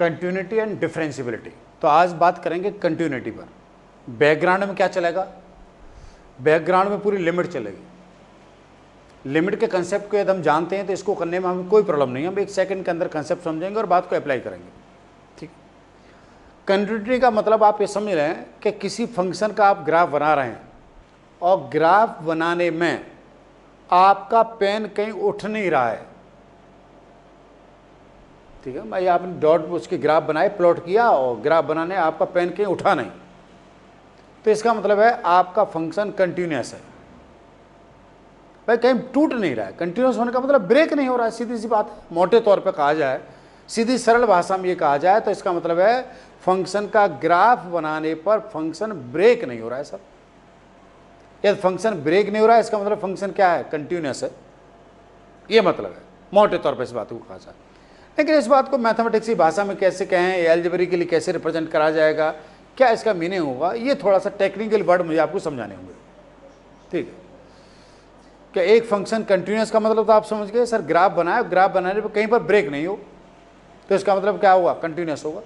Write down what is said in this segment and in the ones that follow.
Continuity and differentiability. तो आज बात करेंगे कंटिन्यूटी पर। बैकग्राउंड में क्या चलेगा? बैकग्राउंड में पूरी लिमिट चलेगी। लिमिट के कंसेप्ट को यदि हम जानते हैं तो इसको करने में हमें कोई प्रॉब्लम नहीं है, हम 1 सेकंड के अंदर कंसेप्ट समझेंगे और बात को अप्लाई करेंगे। ठीक। कंटिन्यूटी का मतलब आप ये समझ रहे हैं कि किसी फंक्शन का आप ग्राफ बना रहे हैं और ग्राफ बनाने में आपका पेन कहीं उठ नहीं रहा है। ठीक है, भाई आपने डॉट उसके ग्राफ बनाए, प्लॉट किया और ग्राफ बनाने आपका पेन कहीं उठा नहीं, तो इसका मतलब है आपका फंक्शन कंटिन्यूअस है। भाई कहीं टूट नहीं रहा है। कंटिन्यूअस होने का मतलब ब्रेक नहीं हो रहा है, सीधी सी बात है। मोटे तौर पे कहा जाए, सीधी सरल भाषा में ये कहा जाए तो इसका मतलब है फंक्शन का ग्राफ बनाने पर फंक्शन ब्रेक नहीं हो रहा है सर। यदि फंक्शन ब्रेक नहीं हो रहा है इसका मतलब फंक्शन क्या है? कंटिन्यूअस है, ये मतलब है मोटे तौर पर इस बात को कहा जाए। लेकिन इस बात को मैथमेटिक्स की भाषा में कैसे कहें, एल्जेब्रिकली कैसे रिप्रेजेंट करा जाएगा, क्या इसका मीनिंग होगा, ये थोड़ा सा टेक्निकल वर्ड मुझे आपको समझाने होंगे। ठीक है, क्या एक फंक्शन कंटिन्यूअस का मतलब तो आप समझ गए सर, ग्राफ बनाए, ग्राफ बनाने पर कहीं पर ब्रेक नहीं हो तो इसका मतलब क्या होगा? कंटिन्यूअस होगा।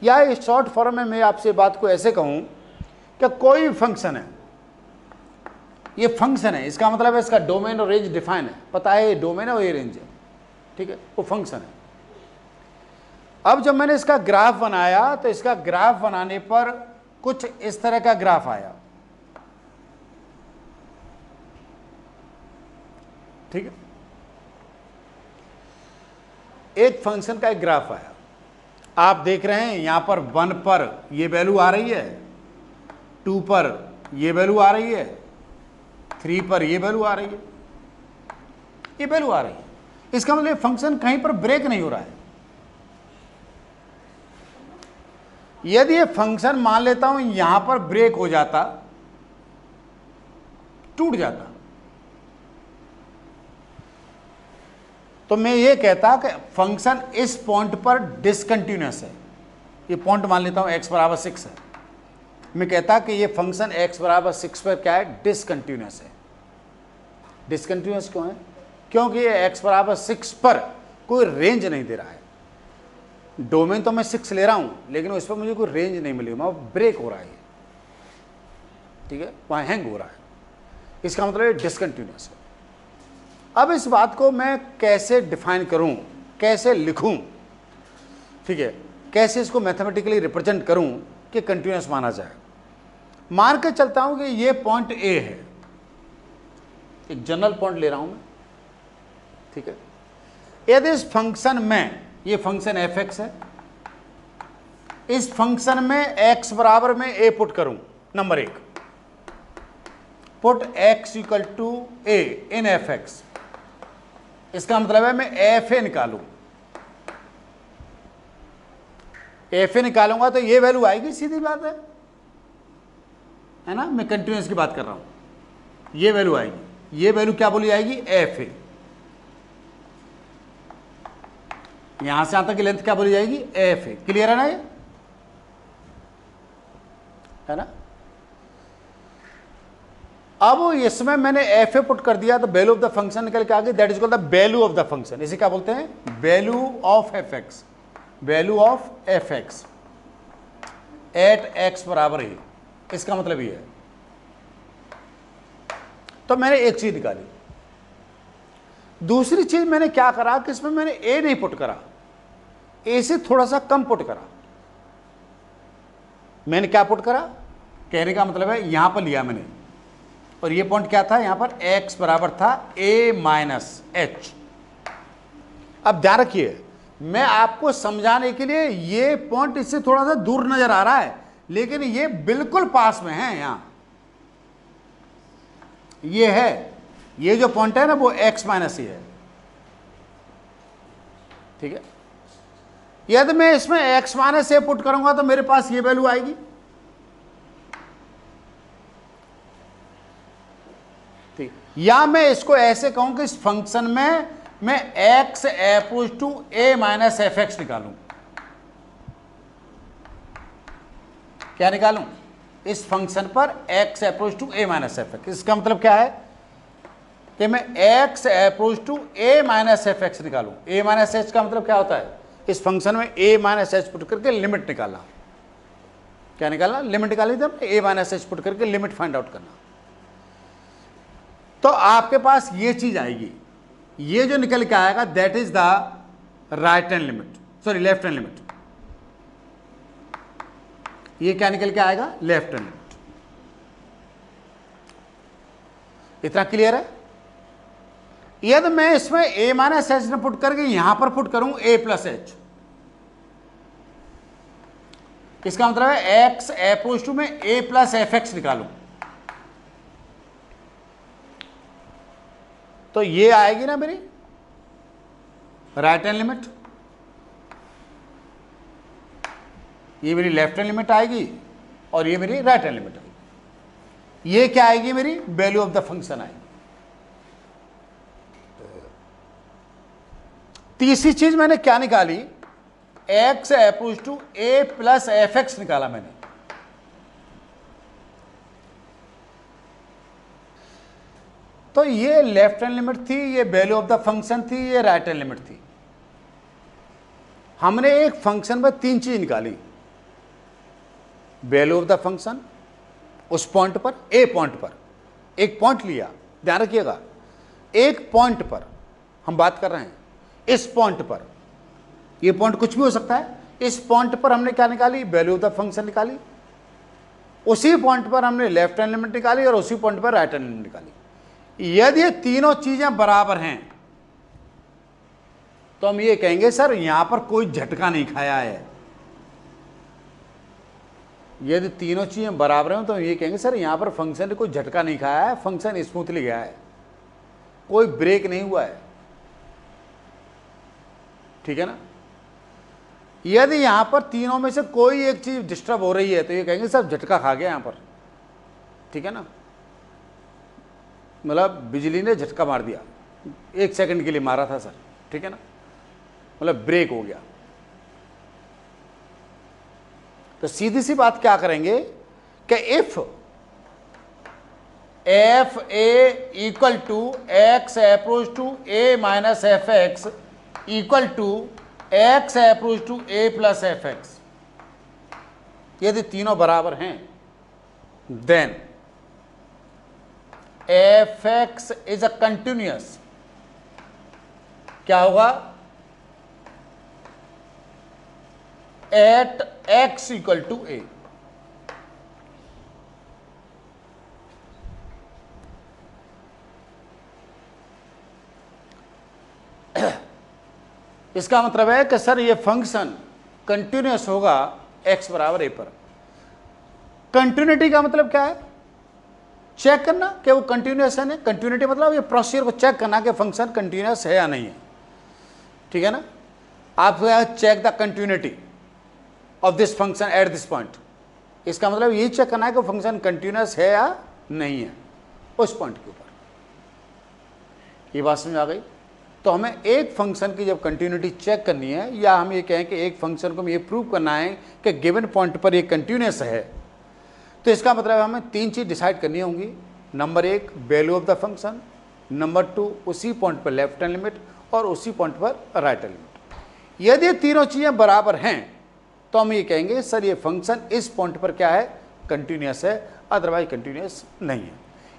या इस शॉर्ट फॉर्म में मैं आपसे बात को ऐसे कहूं कि कोई भी फंक्शन है, ये फंक्शन है, इसका मतलब है इसका डोमेन और रेंज डिफाइन है, पता है ये डोमेन है और ये रेंज है। ठीक है, वो फंक्शन है। अब जब मैंने इसका ग्राफ बनाया तो इसका ग्राफ बनाने पर कुछ इस तरह का ग्राफ आया। ठीक है, एक फंक्शन का एक ग्राफ आया। आप देख रहे हैं यहां पर 1 पर ये वैल्यू आ रही है, 2 पर ये वैल्यू आ रही है, 3 पर ये वैल्यू आ रही है, ये वैल्यू आ रही है। इसका मतलब फंक्शन कहीं पर ब्रेक नहीं हो रहा है। यदि ये फंक्शन मान लेता हूं यहां पर ब्रेक हो जाता, टूट जाता, तो मैं ये कहता कि फंक्शन इस पॉइंट पर डिसकंटिन्यूअस है। ये पॉइंट मान लेता हूं x बराबर 6 है, मैं कहता कि ये फंक्शन x बराबर 6 पर क्या है? डिसकंटिन्यूअस है। डिसकंटिन्यूअस क्यों है? क्योंकि ये x बराबर 6 पर कोई रेंज नहीं दे रहा है। डोमेन तो मैं 6 ले रहा हूं लेकिन उस पर मुझे कोई रेंज नहीं मिली, वहां ब्रेक हो रहा है। ठीक है, वहां हैंग हो रहा है, इसका मतलब ये डिसकंटिन्यूअस है। अब इस बात को मैं कैसे डिफाइन करूं, कैसे लिखूं? ठीक है, कैसे इसको मैथमेटिकली रिप्रेजेंट करूं कि कंटिन्यूअस माना जाए? मान के चलता हूं कि ये पॉइंट ए है, एक जनरल पॉइंट ले रहा हूं मैं। ठीक है, यदि इस फंक्शन में, ये फंक्शन एफ एक्स है, इस फंक्शन में x बराबर में a पुट करूं, number 1, put x equal to a in f x, इसका मतलब है मैं एफ ए निकालूं। एफ ए निकालूंगा तो ये वैल्यू आएगी, सीधी बात है ना? मैं कंटिन्यूअस की बात कर रहा हूं, ये वैल्यू आएगी। ये वैल्यू क्या बोली जाएगी? F A. यहां से यहां तक की लेंथ क्या बोली जाएगी? F A. क्लियर है ना? ये है ना? अब इसमें मैंने एफ ए पुट कर दिया तो वैल्यू ऑफ द फंक्शन निकल के आ गई, that is called the value of the function. इसे क्या बोलते हैं? Value of f x. Value of f x at x बराबर ए, इसका मतलब ये है। तो मैंने एक चीज निकाली। दूसरी चीज मैंने क्या करा कि इसमें मैंने ए नहीं पुट करा, ए से थोड़ा सा कम पुट करा। मैंने क्या पुट करा? कहने का मतलब है यहां पर लिया मैंने, और ये पॉइंट क्या था? यहां पर x बराबर था a माइनस एच। अब ध्यान रखिए, मैं आपको समझाने के लिए ये पॉइंट इससे थोड़ा सा दूर नजर आ रहा है, लेकिन ये बिल्कुल पास में है। यहां ये है, ये जो पॉइंट है ना वो x माइनस ही है। ठीक है, यदि मैं इसमें x माइनस ए पुट करूंगा तो मेरे पास ये वैल्यू आएगी। ठीक, या मैं इसको ऐसे कहूं कि इस फंक्शन में मैं x approach to a minus f x निकालूं। क्या निकालूं? इस फंक्शन पर x approach to a minus f x. इसका मतलब क्या है कि मैं x approach to a minus f x निकालूं। a माइनस एच का मतलब क्या होता है? इस फंक्शन में a माइनस एच पुट करके लिमिट निकाला। क्या निकालना? लिमिट निकाली थी हमने, a माइनस एच पुट करके लिमिट फाइंड आउट करना। तो आपके पास ये चीज आएगी, ये जो निकल के आएगा that is the right hand limit, sorry left hand limit. ये क्या निकल के आएगा? Left hand limit. इतना क्लियर है? यदि मैं इसमें a माइनस एच ने पुट करके यहां पर पुट करूं a प्लस एच, इसका मतलब है x अपोज टू में a प्लस एफ एक्स निकालूं, तो ये आएगी ना मेरी राइट हैंड लिमिट, ये मेरी लेफ्ट हैंड लिमिट आएगी और ये मेरी राइट हैंड लिमिट आएगी। ये क्या आएगी? मेरी वैल्यू ऑफ द फंक्शन आएगी। तीसरी चीज मैंने क्या निकाली? x approach to a plus f x निकाला मैंने। तो ये लेफ्ट हैंड लिमिट थी, ये वैल्यू ऑफ द फंक्शन थी, ये राइट हैंड लिमिट थी। हमने एक फंक्शन में तीन चीज निकाली, वैल्यू ऑफ द फंक्शन उस पॉइंट पर, ए पॉइंट पर, एक पॉइंट लिया, ध्यान रखिएगा, एक पॉइंट पर हम बात कर रहे हैं, इस पॉइंट पर, ये पॉइंट कुछ भी हो सकता है, इस पॉइंट पर हमने क्या निकाली? वैल्यू ऑफ द फंक्शन निकाली। उसी पॉइंट पर हमने लेफ्ट हैंड लिमिट निकाली और उसी पॉइंट पर राइट हैंड लिमिट निकाली। यदि ये तीनों चीजें बराबर हैं तो हम ये कहेंगे सर यहां पर कोई झटका नहीं खाया है। यदि तीनों चीजें बराबर हैं तो ये कहेंगे सर यहां पर फंक्शन ने कोई झटका नहीं खाया है, फंक्शन स्मूथली गया है, कोई ब्रेक नहीं हुआ है। ठीक है ना? यदि यहां पर तीनों में से कोई एक चीज डिस्टर्ब हो रही है तो ये कहेंगे सर झटका खा गया यहां पर। ठीक है ना? मतलब बिजली ने झटका मार दिया, 1 सेकंड के लिए मारा था सर। ठीक है ना? मतलब ब्रेक हो गया। तो सीधी सी बात क्या करेंगे कि if f a equal to x approach to a minus f x equal to x approach to a plus f x, यदि तीनों बराबर हैं then f x is a continuous, क्या होगा? At x equal to a. इसका मतलब है कि सर ये फंक्शन कंटिन्यूअस होगा x बराबर a पर। कंटिन्यूटी का मतलब क्या है? चेक करना कि वो कंटिन्यूअस है ना। कंटिन्यूटी मतलब ये प्रोसीजर को चेक करना कि फंक्शन कंटिन्यूअस है या नहीं है। ठीक है ना? आप check the continuity of this function at this point, इसका मतलब यही चेक करना है कि फंक्शन कंटिन्यूअस है या नहीं है उस पॉइंट के ऊपर। ये बात समझ आ गई? तो हमें एक फंक्शन की जब कंटिन्यूटी चेक करनी है या हम ये कहें कि एक फंक्शन को हमें ये प्रूव करना है कि गिवन पॉइंट पर ये कंटिन्यूअस है, तो इसका मतलब हमें तीन चीज डिसाइड करनी होंगी। Number 1 value of the function, number 2 उसी पॉइंट पर लेफ्ट हैंड लिमिट और उसी पॉइंट पर राइट हैंड लिमिट। यदि ये तीनों चीजें बराबर हैं तो हम ये कहेंगे सर ये फंक्शन इस पॉइंट पर क्या है? कंटिन्यूअस है, अदरवाइज कंटिन्यूअस नहीं है।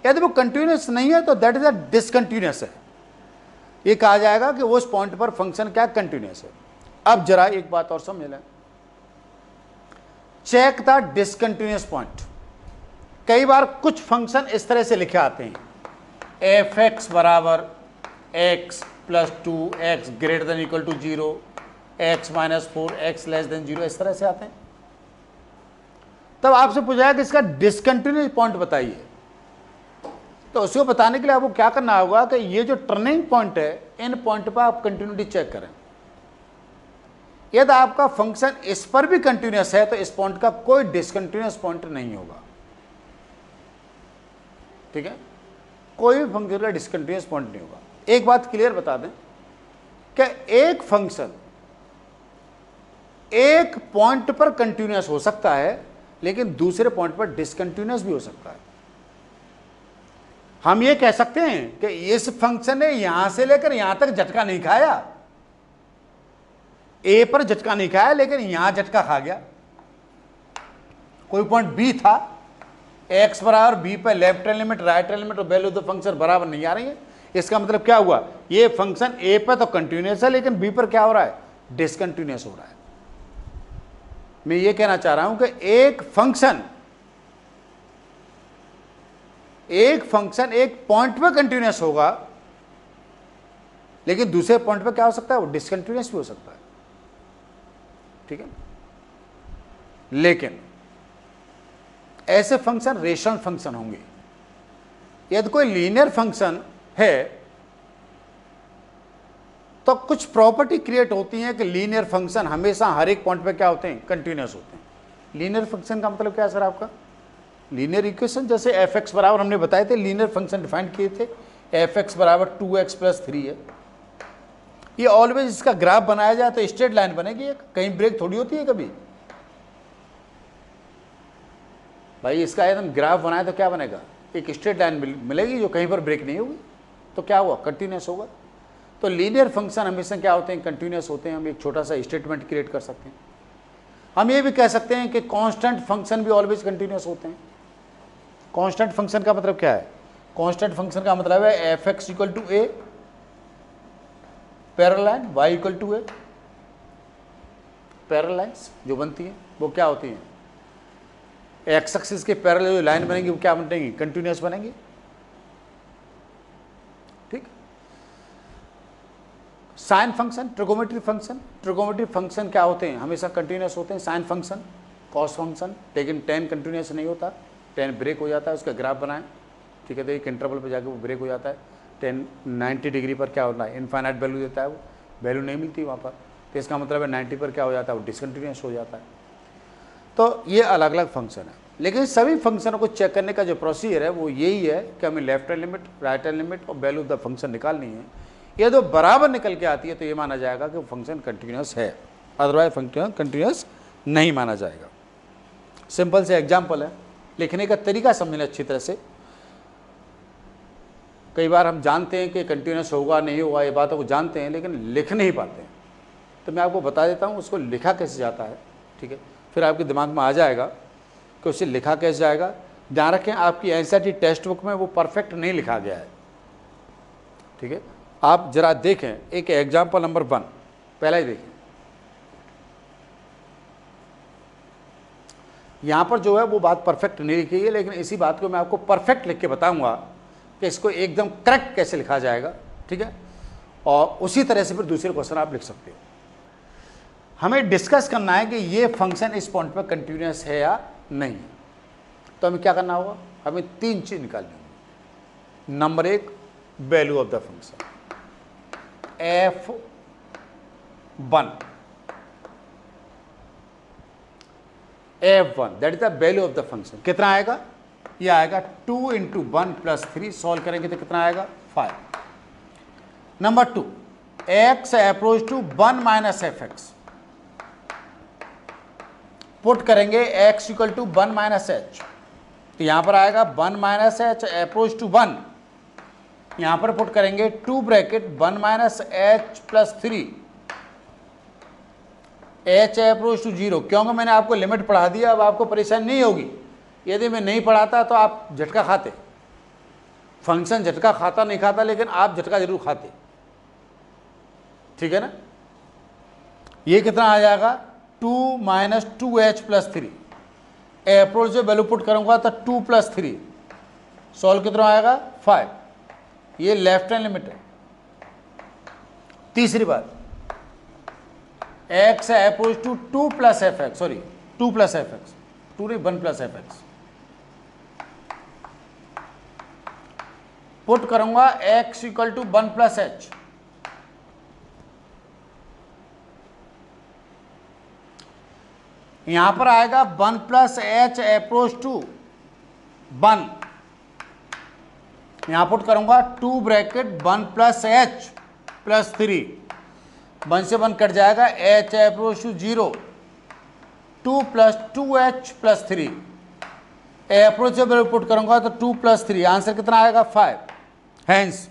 यदि वो कंटिन्यूअस नहीं है तो दैट इज अ डिसकंटिन्यूअस है। ये कहा जाएगा कि उस पॉइंट पर फंक्शन क्या कंटिन्यूअस है। अब जरा एक बात और समझ लें, चेक द डिसकंटिन्यूअस पॉइंट। कई बार कुछ फंक्शन इस तरह से लिखे आते हैं, एफ एक्स बराबर x plus 2x greater than equal to 0, x minus 4x less than 0, इस तरह से आते हैं। तब आपसे पूछा कि इसका डिसकंटिन्यूअस पॉइंट बताइए, तो उसको बताने के लिए आपको क्या करना होगा कि ये जो टर्निंग पॉइंट है इन पॉइंट पर आप कंटिन्यूटी चेक करें। यदि आपका फंक्शन इस पर भी कंटिन्यूअस है तो इस पॉइंट का कोई डिसकंटिन्यूअस पॉइंट नहीं होगा। ठीक है? कोई भी फंक्शन का डिसकंटिन्यूअस पॉइंट नहीं होगा। एक बात क्लियर बता दें कि एक फंक्शन एक पॉइंट पर कंटिन्यूअस हो सकता है लेकिन दूसरे पॉइंट पर डिसकंटिन्यूअस भी हो सकता है। हम ये कह सकते हैं कि इस फंक्शन ने यहां से लेकर यहां तक झटका नहीं खाया, ए पर झटका नहीं खाया लेकिन यहां झटका खा गया। कोई पॉइंट बी था, एक्स बराबर बी पर left hand limit right hand limit और वैल्यू ऑफ द फंक्शन बराबर नहीं आ रही है। इसका मतलब क्या हुआ, ये फंक्शन ए पर तो कंटिन्यूस है लेकिन बी पर क्या हो रहा है, डिसकंटिन्यूस हो रहा है। मैं ये कहना चाह रहा हूं कि एक फंक्शन एक पॉइंट पे कंटिन्यूस होगा लेकिन दूसरे पॉइंट पे क्या हो सकता है, वो डिसकंटिन्यूस भी हो सकता है। ठीक है, लेकिन ऐसे फंक्शन रेशनल फंक्शन होंगे। यदि कोई लीनियर फंक्शन है तो कुछ प्रॉपर्टी क्रिएट होती है कि लीनियर फंक्शन हमेशा हर एक पॉइंट पे क्या होते हैं, कंटिन्यूस होते हैं। लीनियर फंक्शन का मतलब क्या है सर आपका, लीनियर इक्वेशन जैसे एफ एक्स बराबर हमने बताए थे, लीनियर फंक्शन डिफाइन किए थे, एफ एक्स बराबर 2x+3 है। ये ऑलवेज इसका ग्राफ बनाया जाए तो स्ट्रेट लाइन बनेगी, कहीं ब्रेक थोड़ी होती है कभी। भाई इसका एकदम ग्राफ बनाए तो क्या बनेगा, एक स्ट्रेट लाइन मिलेगी जो कहीं पर ब्रेक नहीं होगी, तो क्या हुआ, कंटिन्यूस होगा। तो लीनियर फंक्शन हमेशा क्या होते हैं, कंटिन्यूस होते हैं। हम एक छोटा सा स्टेटमेंट क्रिएट कर सकते हैं। हम ये भी कह सकते हैं कि कांस्टेंट फंक्शन भी ऑलवेज कंटिन्यूस होते हैं। कांस्टेंट फंक्शन का मतलब क्या है, कांस्टेंट फंक्शन का मतलब है f x equal to a parallel line, y equal to a parallel lines जो बनती हैं वो क्या होती हैं, एक्स एक्सिस के पैरेलल जो लाइन बनेंगी वो क्या बनेंगी, कंटिन्यूस बनेंगी। ठीक, साइन फंक्शन, ट्रिगोमेट्री फंक्शन क्या होते हैं, हमेशा कंटिन्यूस होते हैं। साइन फंक्शन, कॉस फंक्शन, लेकिन टेन कंटिन्यूस नहीं होता, टेन ब्रेक हो जाता है। उसका ग्राफ बनाएं, ठीक है, तो एक इंटरवल पे जाके वो ब्रेक हो जाता है। 90 डिग्री पर क्या होता है, इनफाइनाइट वैल्यू देता है, वो वैल्यू नहीं मिलती वहाँ पर, तो इसका मतलब है 90 पर क्या हो जाता है, वो डिसकंटिन्यूस हो जाता है। तो ये अलग अलग फंक्शन है, लेकिन सभी फंक्शनों को चेक करने का जो प्रोसीजर है वो यही है कि हमें left hand limit, right hand limit और वैल्यू ऑफ द फंक्शन निकालनी है। ये तो बराबर निकल के आती है तो ये माना जाएगा कि फंक्शन कंटिन्यूस है, अदरवाइज फंक्शन कंटिन्यूस नहीं माना जाएगा। सिंपल से एग्जाम्पल है, लिखने का तरीका समझना अच्छी तरह से। कई बार हम जानते हैं कि कंटिन्यूस होगा नहीं होगा, ये बातों को जानते हैं लेकिन लिख नहीं पाते हैं, तो मैं आपको बता देता हूँ उसको लिखा कैसे जाता है। ठीक है, फिर आपके दिमाग में आ जाएगा कि उसे लिखा कैसे जाएगा। ध्यान रखें, आपकी एनसीईआरटी टेक्स्ट बुक में वो परफेक्ट नहीं लिखा गया है। ठीक है, आप जरा देखें, एक एग्जाम्पल नंबर 1 पहला ही देखें। यहाँ पर जो है वो बात परफेक्ट नहीं लिखी है, लेकिन इसी बात को मैं आपको परफेक्ट लिख के बताऊंगा कि इसको एकदम करेक्ट कैसे लिखा जाएगा। ठीक है, और उसी तरह से फिर दूसरे क्वेश्चन आप लिख सकते हो। हमें डिस्कस करना है कि ये फंक्शन इस पॉइंट पर कंटिन्यूस है या नहीं। तो हमें क्या करना होगा, हमें 3 चीज निकालनी होगी। Number 1, value of the function f1, that is the value of the function. कितना आएगा, ये आएगा 2 × 1 + 3, सॉल्व करेंगे तो कितना आएगा, 5। Number 2, x approach to 1 - fx, put करेंगे x = 1 - h, तो यहां पर आएगा 1 - h अप्रोच टू 1, यहां पर पुट करेंगे 2 bracket 1 - h + 3 h approach to 0। क्योंकि मैंने आपको लिमिट पढ़ा दिया, अब आपको परेशानी नहीं होगी। यदि मैं नहीं पढ़ाता तो आप झटका खाते, फंक्शन झटका खाता नहीं खाता, लेकिन आप झटका जरूर खाते। ठीक है ना, ये कितना आ जाएगा, 2 - 2h + 3, अप्रोच जो वैल्यू पुट करूंगा तो 2 + 3, सॉल्व कितना आएगा, 5। ये लेफ्ट हैंड लिमिट है। तीसरी बात, x approach to 2 + fx, sorry 2 + fx, 2 नहीं 1 + fx, पुट करूंगा x = 1 + h, यहां पर आएगा 1 + h अप्रोच टू 1, यहां पुट करूंगा 2 ब्रैकेट 1 + h + 3, 1 से 1 कट जाएगा, h approach to 0, 2 + 2h + 3, approach से वैल्यू पुट करूंगा तो 2 + 3, आंसर कितना आएगा, 5। Hence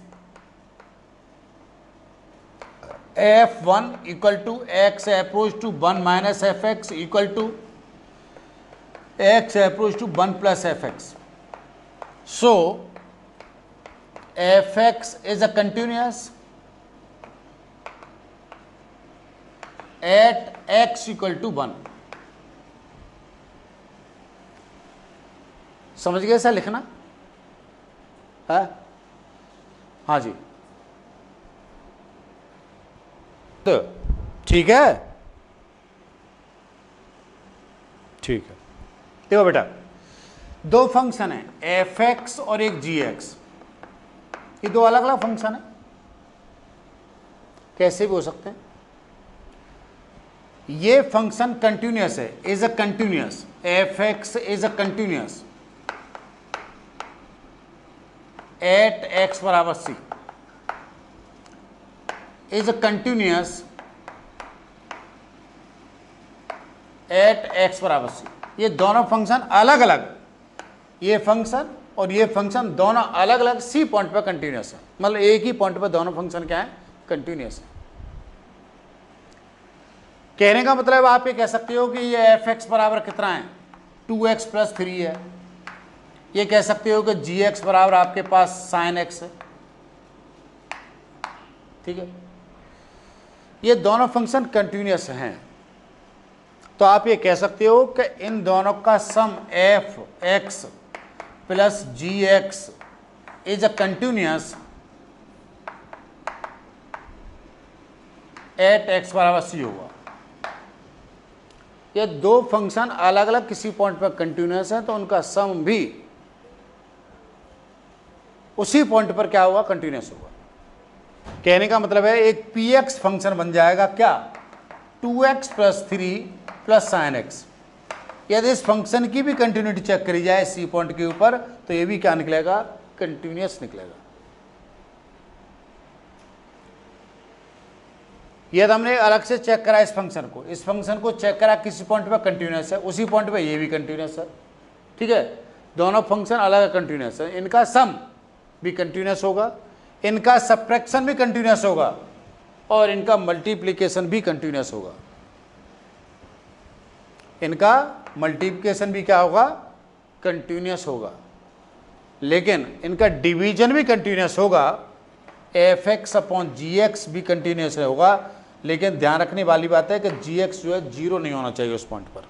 f1 equal to x approach to 1 minus f x equal to x approach to 1 plus f x. So fx is a continuous at x equal to 1. समझ गए? ऐसा लिखना है. हाँ जी, तो ठीक है, ठीक है. देखो बेटा, दो फंक्शन है एफ एक्स और एक जी एक्स. ये दो अलग अलग फंक्शन है, कैसे भी हो सकते हैं. ये फंक्शन कंटिन्यूअस है, is a continuous. F x is a continuous at x बराबर C, is a continuous at x बराबर सी. ये दोनों फंक्शन अलग अलग, ये फंक्शन और ये फंक्शन दोनों अलग अलग सी पॉइंट पर कंटिन्यूअस है. मतलब एक ही पॉइंट पर दोनों फंक्शन क्या है? कंटिन्यूअस है. कहने का मतलब आप ये कह सकते हो कि ये एफ एक्स बराबर कितना है? 2x प्लस 3 है. ये कह सकते हो कि जी एक्स बराबर आपके पास साइन एक्स है. ठीक है, ये दोनों फंक्शन कंटिन्यूअस हैं. तो आप ये कह सकते हो कि इन दोनों का sum F X plus G X is a continuous at x बराबर सी होगा. ये दो फंक्शन अलग अलग किसी पॉइंट पर कंटिन्यूअस है, तो उनका सम भी उसी पॉइंट पर क्या होगा? कंटिन्यूअस होगा. कहने का मतलब है एक पी एक्स फंक्शन बन जाएगा क्या? 2x plus 3 plus sine x. यदि इस फंक्शन की भी कंटिन्यूटी चेक करी जाए सी पॉइंट के ऊपर, तो ये भी क्या निकलेगा? कंटिन्यूअस निकलेगा. यदि हमने अलग से चेक करा इस फंक्शन को चेक करा किसी पॉइंट पर कंटिन्यूअस है, उसी पॉइंट पर ये भी कंटिन्यूअस है. ठीक है, दोनों फंक्शन अलग कंटिन्यूअस है. इनका सम भी कंटिन्यूअस होगा, इनका सब्ट्रैक्शन भी कंटिन्यूअस होगा, और इनका मल्टीप्लिकेशन भी कंटिन्यूअस होगा. इनका मल्टीप्लिकेशन भी क्या होगा? कंटिन्यूअस होगा. लेकिन इनका डिवीजन भी कंटिन्यूअस होगा. एफ एक्स अपॉन जी एक्स भी कंटिन्यूअस होगा. लेकिन ध्यान रखने वाली बात है कि जी एक्स जो है जीरो नहीं होना चाहिए उस पॉइंट पर.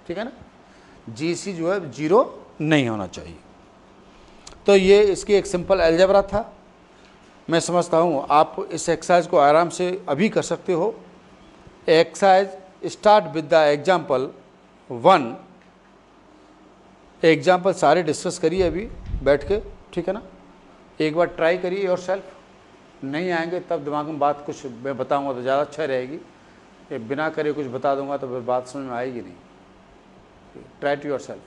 ठीक है ना, जी सी जो है जीरो नहीं होना चाहिए. तो ये इसकी एक सिंपल अलजेब्रा था. मैं समझता हूँ आप इस एक्सरसाइज को आराम से अभी कर सकते हो. Exercise start with the example 1. Example सारे डिस्कस करिए अभी बैठ के. ठीक है ना, एक बार ट्राई करिए योरसेल्फ. नहीं आएंगे तब दिमाग में बात कुछ मैं बताऊंगा तो ज़्यादा अच्छा रहेगी. बिना करे कुछ बता दूंगा तो फिर बात समझ में आएगी नहीं. Try to yourself.